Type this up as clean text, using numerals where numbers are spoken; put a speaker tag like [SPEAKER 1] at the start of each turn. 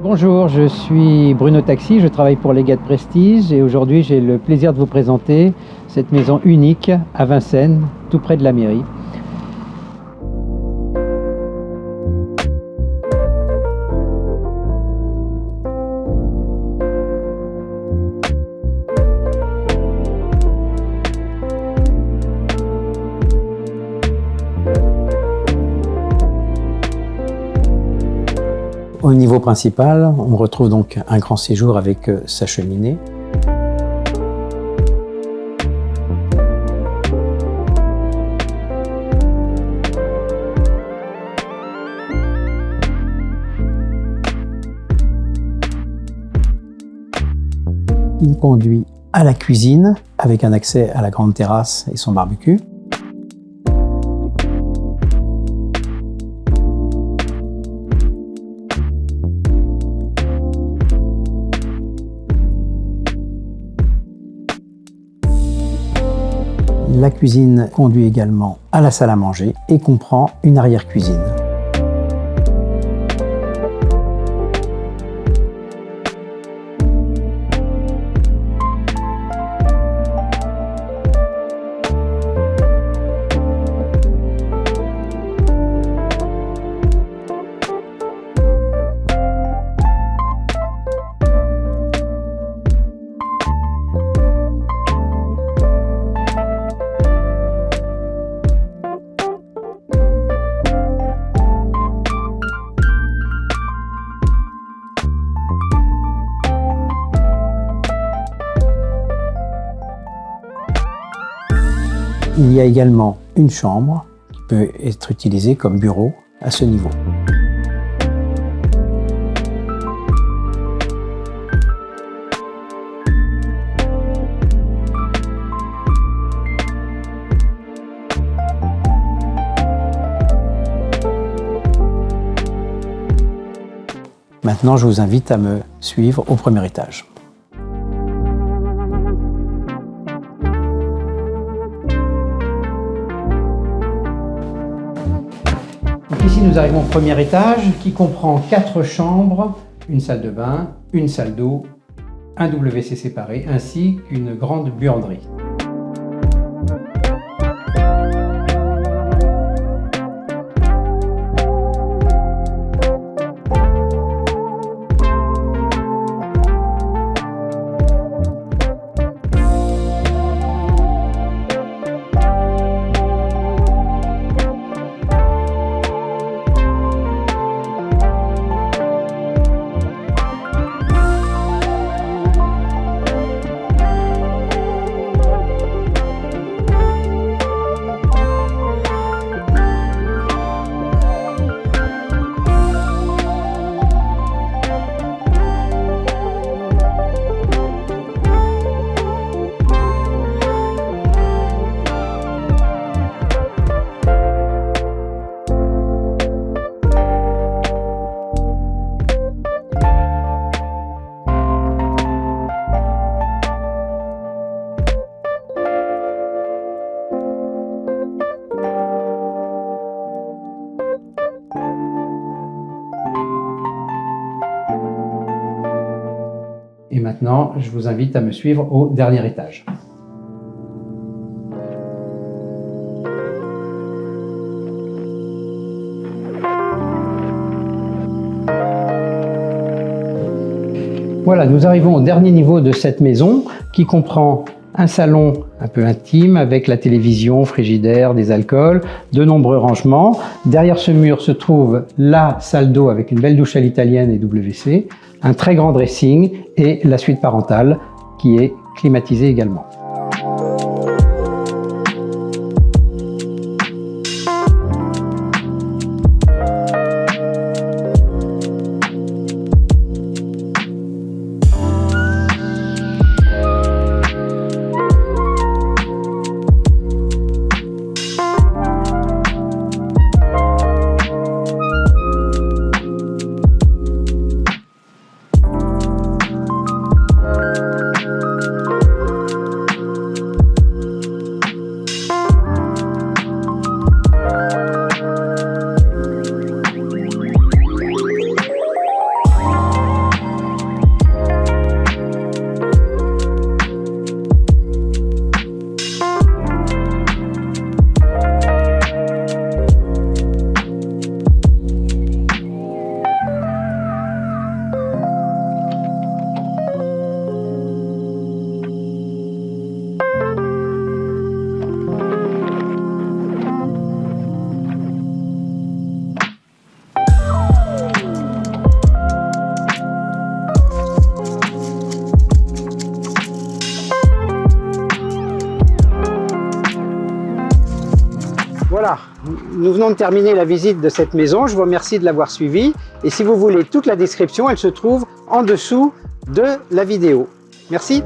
[SPEAKER 1] Bonjour, je suis Bruno Taxi, je travaille pour Legat Prestige et aujourd'hui j'ai le plaisir de vous présenter cette maison unique à Vincennes, tout près de la mairie. Au niveau principal, on retrouve donc un grand séjour avec sa cheminée. Il conduit à la cuisine avec un accès à la grande terrasse et son barbecue. La cuisine conduit également à la salle à manger et comprend une arrière-cuisine. Il y a également une chambre qui peut être utilisée comme bureau à ce niveau. Maintenant, je vous invite à me suivre au premier étage. Ici, nous arrivons au premier étage qui comprend 4 chambres, une salle de bain, une salle d'eau, un WC séparé ainsi qu'une grande buanderie. Et maintenant, je vous invite à me suivre au dernier étage. Voilà, nous arrivons au dernier niveau de cette maison qui comprend un salon un peu intime avec la télévision, frigidaire, des alcools, de nombreux rangements. Derrière ce mur se trouve la salle d'eau avec une belle douche à l'italienne et WC, un très grand dressing et la suite parentale qui est climatisée également. Voilà, nous venons de terminer la visite de cette maison. Je vous remercie de l'avoir suivi. Et si vous voulez toute la description, elle se trouve en dessous de la vidéo. Merci.